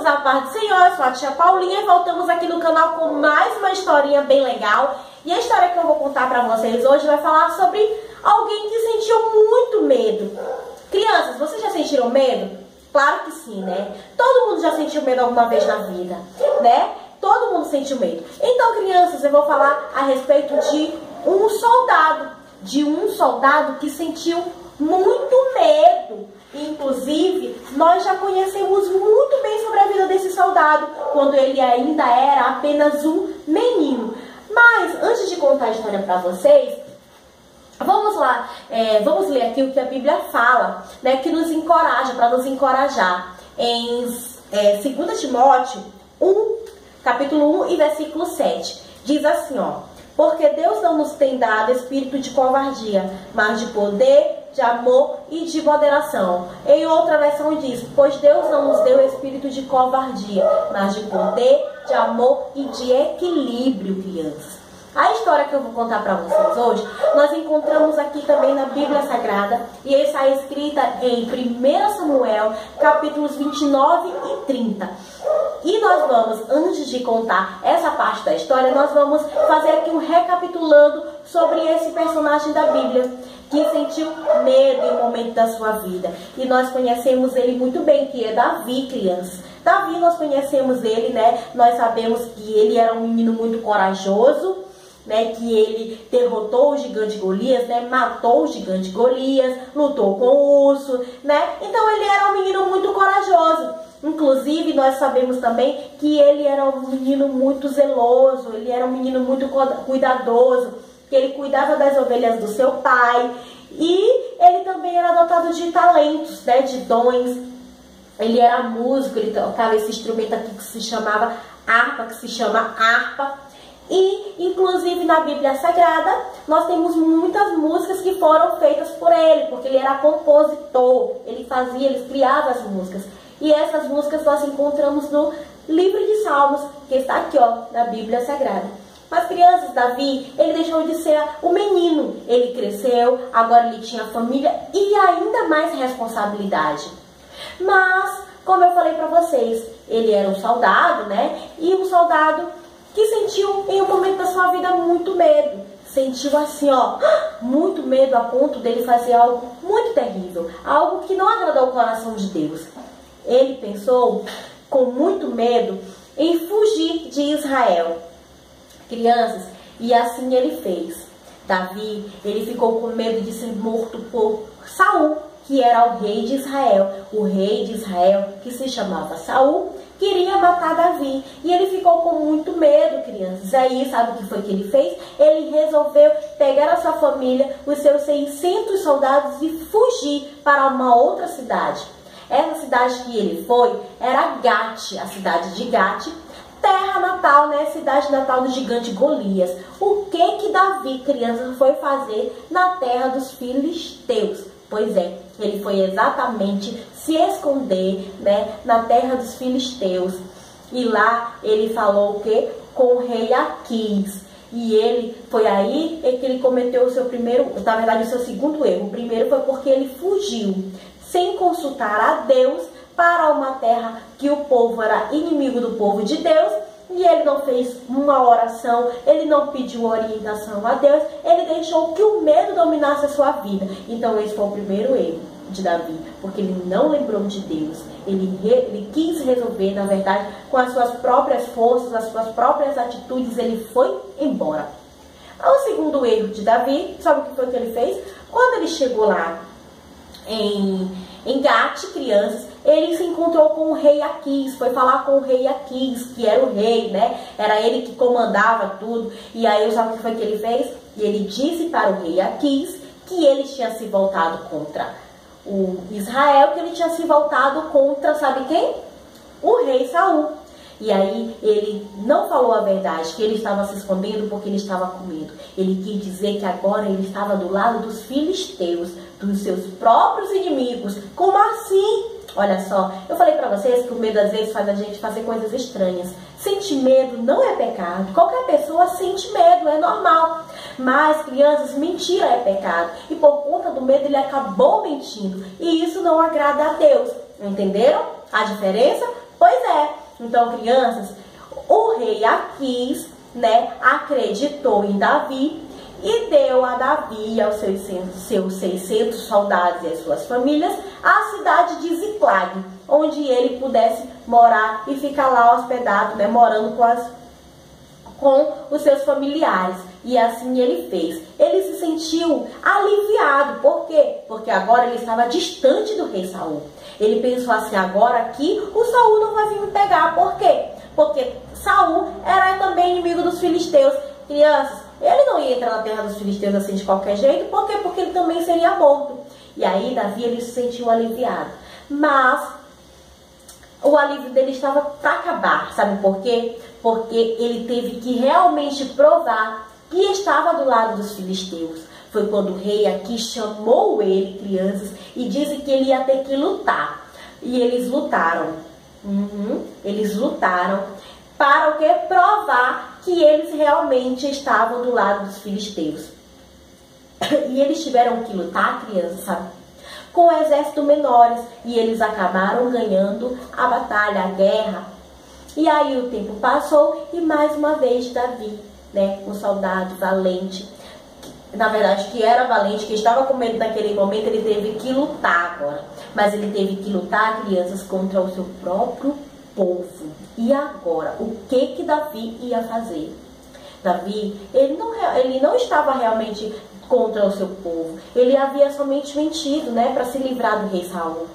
Crianças, a paz do Senhor, eu sou a tia Paulinha e voltamos aqui no canal com mais uma historinha bem legal. E a história que eu vou contar pra vocês hoje vai falar sobre alguém que sentiu muito medo. Crianças, vocês já sentiram medo? Claro que sim, né? Todo mundo já sentiu medo alguma vez na vida, né? Todo mundo sentiu medo. Então, crianças, eu vou falar a respeito de um soldado que sentiu muito medo. Inclusive, nós já conhecemos muito bem sobre a vida desse soldado, quando ele ainda era apenas um menino. Mas, antes de contar a história para vocês, vamos lá, vamos ler aqui o que a Bíblia fala, né, que nos encoraja, para nos encorajar. Em 2 Timóteo 1, capítulo 1 e versículo 7, diz assim, ó: porque Deus não nos tem dado espírito de covardia, mas de poder, de amor e de moderação. Em outra versão diz: pois Deus não nos deu espírito de covardia, mas de poder, de amor e de equilíbrio, crianças. A história que eu vou contar para vocês hoje, nós encontramos aqui também na Bíblia Sagrada, e está escrita em 1 Samuel, capítulos 29 e 30. E nós vamos, antes de contar essa parte da história, nós vamos fazer aqui um recapitulando sobre esse personagem da Bíblia, que sentiu medo em um momento da sua vida. E nós conhecemos ele muito bem, que é Davi, crianças. Davi, nós conhecemos ele, né? Nós sabemos que ele era um menino muito corajoso, né, que ele derrotou o gigante Golias, né, matou o gigante Golias, lutou com o urso, né? Então ele era um menino muito corajoso. Inclusive, nós sabemos também que ele era um menino muito zeloso, ele era um menino muito cuidadoso, que ele cuidava das ovelhas do seu pai, e ele também era dotado de talentos, né, de dons. Ele era músico, ele tocava esse instrumento aqui que se chamava harpa, que se chama harpa. E, inclusive, na Bíblia Sagrada, nós temos muitas músicas que foram feitas por ele, porque ele era compositor, ele criava as músicas. E essas músicas nós encontramos no livro de Salmos, que está aqui, ó, na Bíblia Sagrada. Mas, crianças, Davi, ele deixou de ser o menino. Ele cresceu, agora ele tinha família e ainda mais responsabilidade. Mas, como eu falei para vocês, ele era um soldado, né? E um soldado que sentiu em um momento da sua vida muito medo. Sentiu assim, ó, muito medo a ponto dele fazer algo muito terrível, algo que não agradou o coração de Deus. Ele pensou, com muito medo, em fugir de Israel. Crianças, e assim ele fez. Davi, ele ficou com medo de ser morto por Saul, que era o rei de Israel. O rei de Israel, que se chamava Saul, queria matar Davi. E ele ficou com muito medo, crianças. Aí, sabe o que foi que ele fez? Ele resolveu pegar a sua família, os seus 600 soldados e fugir para uma outra cidade. Essa cidade que ele foi era Gate, a cidade de Gate, terra natal, né? Cidade natal do gigante Golias. O que Davi, criança, foi fazer na terra dos filisteus? Pois é, ele foi exatamente se esconder, né, na terra dos filisteus. E lá ele falou o quê? Com o rei Aquis. E ele foi aí que ele cometeu o seu primeiro, na verdade, o seu segundo erro. O primeiro foi porque ele fugiu sem consultar a Deus para uma terra que o povo era inimigo do povo de Deus. E ele não fez uma oração, ele não pediu orientação a Deus, ele deixou que o medo dominasse a sua vida. Então esse foi o primeiro erro de Davi, porque ele não lembrou de Deus. Ele quis resolver, na verdade, com as suas próprias forças, as suas próprias atitudes, ele foi embora. O segundo erro de Davi, sabe o que foi que ele fez? Quando ele chegou lá em Gate, crianças, ele se encontrou com o rei Aquis, foi falar com o rei Aquis, que era o rei, né? Era ele que comandava tudo. E aí, sabe o que foi que ele fez? Ele disse para o rei Aquis que ele tinha se voltado contra o Israel, que ele tinha se voltado contra, sabe quem? O rei Saul. E aí ele não falou a verdade, que ele estava se escondendo porque ele estava com medo. Ele quis dizer que agora ele estava do lado dos filisteus, dos seus próprios inimigos. Como assim? Olha só, eu falei pra vocês que o medo às vezes faz a gente fazer coisas estranhas. Sentir medo não é pecado. Qualquer pessoa sente medo, é normal. Mas, crianças, mentira é pecado. E por conta do medo ele acabou mentindo. E isso não agrada a Deus. Entenderam a diferença? Pois é. Então, crianças, o rei Aquis, né, acreditou em Davi e deu a Davi e aos seus 600 soldados e as suas famílias a cidade de Ziclag, onde ele pudesse morar e ficar lá hospedado, né, morando com os seus familiares. E assim ele fez. Ele se sentiu aliviado. Por quê? Porque agora ele estava distante do rei Saul. Ele pensou assim, agora aqui o Saul não vai vir me pegar. Por quê? Porque Saul era também inimigo dos filisteus. Crianças, ele não ia entrar na terra dos filisteus assim de qualquer jeito. Por quê? Porque ele também seria morto. E aí Davi, ele se sentiu aliviado. Mas o alívio dele estava para acabar. Sabe por quê? Porque ele teve que realmente provar que estava do lado dos filisteus. Foi quando o rei aqui chamou ele, crianças, e disse que ele ia ter que lutar. E eles lutaram. Eles lutaram para o quê? Provar que eles realmente estavam do lado dos filisteus. E eles tiveram que lutar, crianças, sabe? Com exércitos menores. E eles acabaram ganhando a batalha, a guerra. E aí o tempo passou e mais uma vez Davi, né, um soldado valente, na verdade que era valente, que estava com medo naquele momento, ele teve que lutar agora. Mas ele teve que lutar, crianças, contra o seu próprio povo. E agora, o que Davi ia fazer? Davi, ele não estava realmente contra o seu povo. Ele havia somente mentido, né, para se livrar do rei Saul.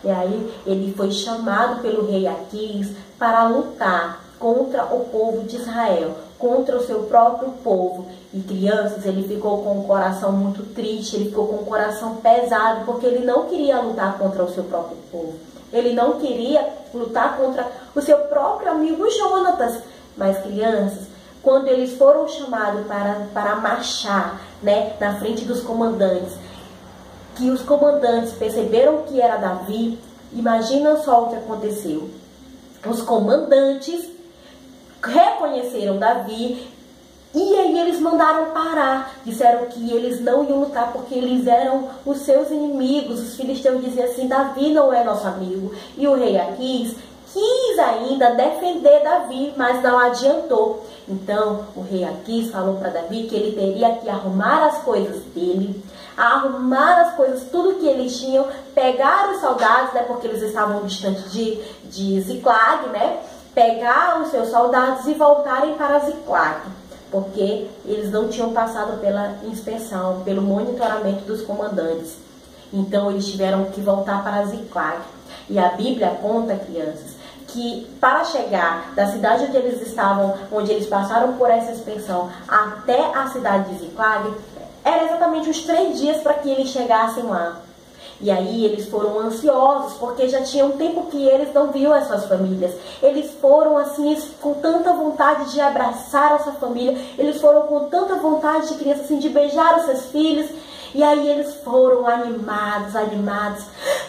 E aí ele foi chamado pelo rei Aquis para lutar contra o povo de Israel, contra o seu próprio povo. E crianças, ele ficou com o coração muito triste, ele ficou com o coração pesado, porque ele não queria lutar contra o seu próprio povo. Ele não queria lutar contra o seu próprio amigo Jonatas. Mas crianças, quando eles foram chamados para marchar, né, na frente dos comandantes, que os comandantes perceberam que era Davi, imagina só o que aconteceu. Os comandantes reconheceram Davi e aí eles mandaram parar. Disseram que eles não iam lutar porque eles eram os seus inimigos. Os filisteus diziam assim, Davi não é nosso amigo. E o rei Aquis quis ainda defender Davi, mas não adiantou. Então o rei Aquis falou para Davi que ele teria que arrumar as coisas dele, arrumar as coisas, tudo que eles tinham, pegar os soldados, né, porque eles estavam distantes de Ziclag, né, pegar os seus soldados e voltarem para Ziclag, porque eles não tinham passado pela inspeção, pelo monitoramento dos comandantes. Então eles tiveram que voltar para Ziclag. E a Bíblia conta, crianças, que para chegar da cidade onde eles estavam, onde eles passaram por essa inspeção, até a cidade de Ziclag, era exatamente uns 3 dias para que eles chegassem lá. E aí eles foram ansiosos, porque já tinha um tempo que eles não viam as suas famílias. Eles foram assim, com tanta vontade de abraçar a sua família. Eles foram com tanta vontade de criança, assim, de beijar os seus filhos. E aí eles foram animados.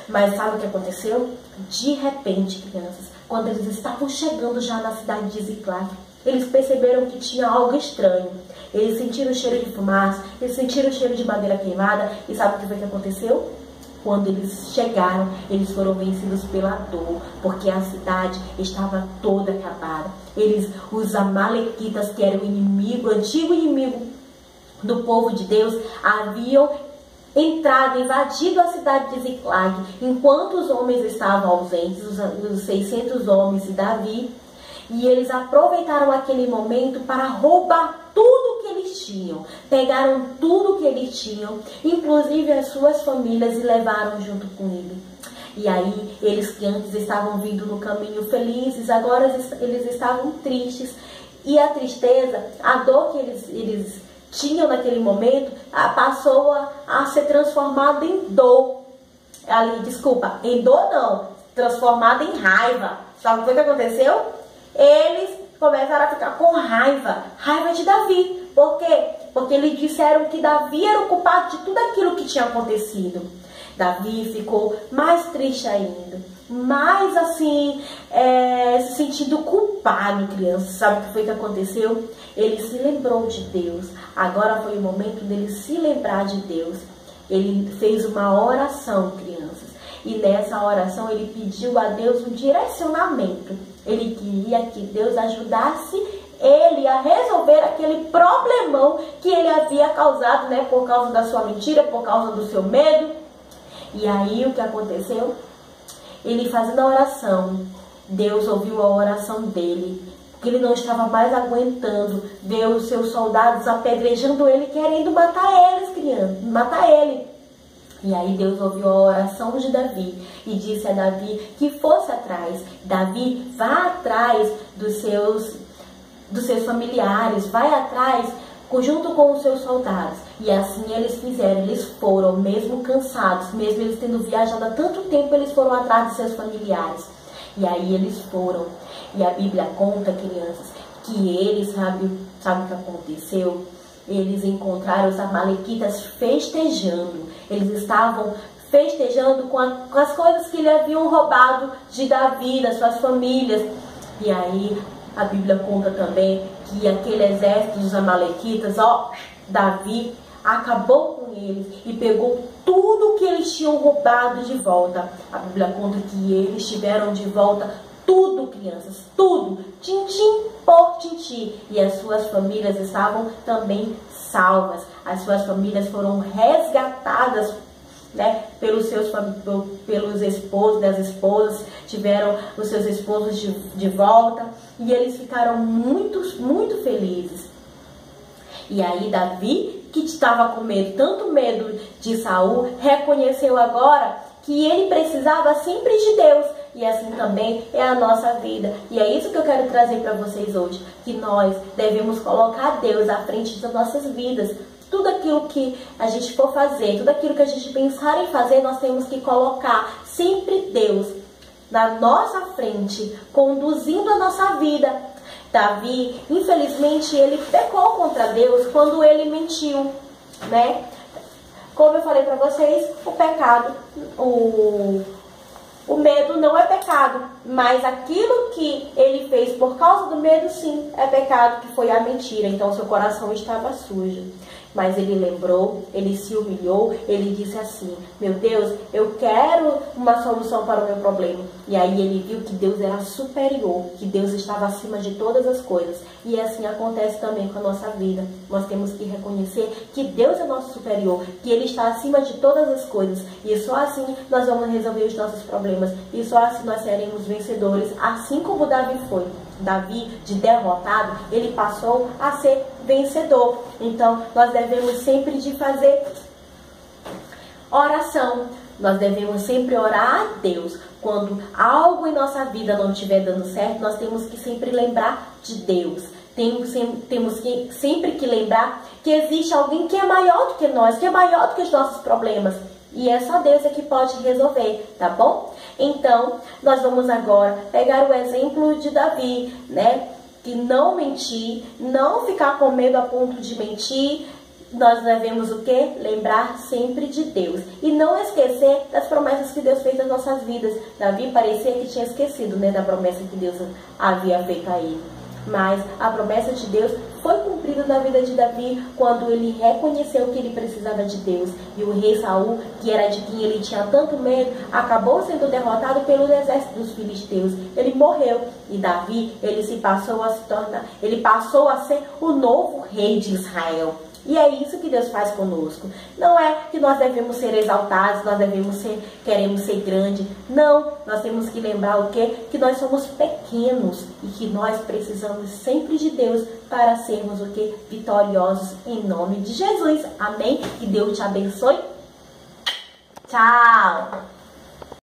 Mas sabe o que aconteceu? De repente, crianças, quando eles estavam chegando já na cidade de Ziclag, eles perceberam que tinha algo estranho. Eles sentiram o cheiro de fumaça, eles sentiram o cheiro de madeira queimada. E sabe o que foi que aconteceu? Quando eles chegaram, eles foram vencidos pela dor, porque a cidade estava toda acabada. Os amalequitas, que eram o inimigo, o antigo inimigo do povo de Deus, haviam entrado, invadido a cidade de Ziclag, enquanto os homens estavam ausentes, os 600 homens de Davi. E eles aproveitaram aquele momento para roubar tudo que eles tinham. Pegaram tudo que eles tinham, inclusive as suas famílias, e levaram junto com ele. E aí, eles que antes estavam vindo no caminho felizes, agora eles estavam tristes. E a tristeza, a dor que eles tinham naquele momento, passou a ser transformada em dor. Em dor não, transformada em raiva. Sabe o que aconteceu? Eles começaram a ficar com raiva de Davi. Por quê? Porque eles disseram que Davi era o culpado de tudo aquilo que tinha acontecido. Davi ficou mais triste ainda, mais assim, se sentindo culpado, criança. Sabe o que foi que aconteceu? Ele se lembrou de Deus. Agora foi o momento dele se lembrar de Deus. Ele fez uma oração, crianças. E nessa oração ele pediu a Deus um direcionamento. Ele queria que Deus ajudasse ele a resolver aquele problemão que ele havia causado, né? Por causa da sua mentira, por causa do seu medo. E aí o que aconteceu? Ele fazendo a oração, Deus ouviu a oração dele, porque ele não estava mais aguentando ver os seus soldados apedrejando ele, querendo matar ele. E aí Deus ouviu a oração de Davi e disse a Davi que fosse atrás. Davi, vá atrás dos seus familiares, vai atrás junto com os seus soldados. E assim eles fizeram, eles foram, mesmo cansados, mesmo eles tendo viajado há tanto tempo, eles foram atrás de seus familiares. E aí eles foram. E a Bíblia conta, crianças, que eles, sabe o que aconteceu? Eles encontraram os amalequitas festejando. Eles estavam festejando com as coisas que lhe haviam roubado de Davi, das suas famílias. E aí a Bíblia conta também que aquele exército dos amalequitas, Davi acabou com eles e pegou tudo que eles tinham roubado de volta. A Bíblia conta que eles tiveram de volta tudo, crianças, tudo, tintim por tintim. E as suas famílias estavam também salvas. As suas famílias foram resgatadas, né, pelos esposos, das esposas, tiveram os seus esposos de volta. E eles ficaram muito, muito felizes. E aí Davi, que estava com medo, tanto medo de Saul, reconheceu agora que ele precisava sempre de Deus. E assim também é a nossa vida. E é isso que eu quero trazer para vocês hoje. Que nós devemos colocar Deus à frente das nossas vidas. Tudo aquilo que a gente for fazer, tudo aquilo que a gente pensar em fazer, nós temos que colocar sempre Deus na nossa frente, conduzindo a nossa vida. Davi, infelizmente, ele pecou contra Deus quando ele mentiu, né? Como eu falei para vocês, o pecado, o medo não é pecado, mas aquilo que ele fez por causa do medo, sim, é pecado, que foi a mentira. Então, seu coração estava sujo. Mas ele lembrou, ele se humilhou, ele disse assim: meu Deus, eu quero uma solução para o meu problema. E aí ele viu que Deus era superior, que Deus estava acima de todas as coisas. E assim acontece também com a nossa vida. Nós temos que reconhecer que Deus é nosso superior, que Ele está acima de todas as coisas. E só assim nós vamos resolver os nossos problemas. E só assim nós seremos vencedores, assim como Davi foi. Davi, de derrotado, ele passou a ser vencedor. Então, nós devemos sempre de fazer oração. Nós devemos sempre orar a Deus. Quando algo em nossa vida não estiver dando certo, nós temos que sempre lembrar de Deus. Temos que sempre que lembrar que existe alguém que é maior do que nós, que é maior do que os nossos problemas. E é só Deus que pode resolver, tá bom? Então, nós vamos agora pegar o exemplo de Davi, né? Que não mentir, não ficar com medo a ponto de mentir. Nós devemos o quê? Lembrar sempre de Deus. E não esquecer das promessas que Deus fez nas nossas vidas. Davi parecia que tinha esquecido, né, da promessa que Deus havia feito a ele. Mas a promessa de Deus foi cumprida na vida de Davi quando ele reconheceu que ele precisava de Deus. E o rei Saul, que era de quem ele tinha tanto medo, acabou sendo derrotado pelo exército dos filisteus. Ele morreu. E Davi, ele passou a ser o novo rei de Israel. E é isso que Deus faz conosco. Não é que nós devemos ser exaltados, queremos ser grande. Não, nós temos que lembrar o quê? Que nós somos pequenos e que nós precisamos sempre de Deus para sermos o quê? Vitoriosos em nome de Jesus. Amém? Que Deus te abençoe. Tchau!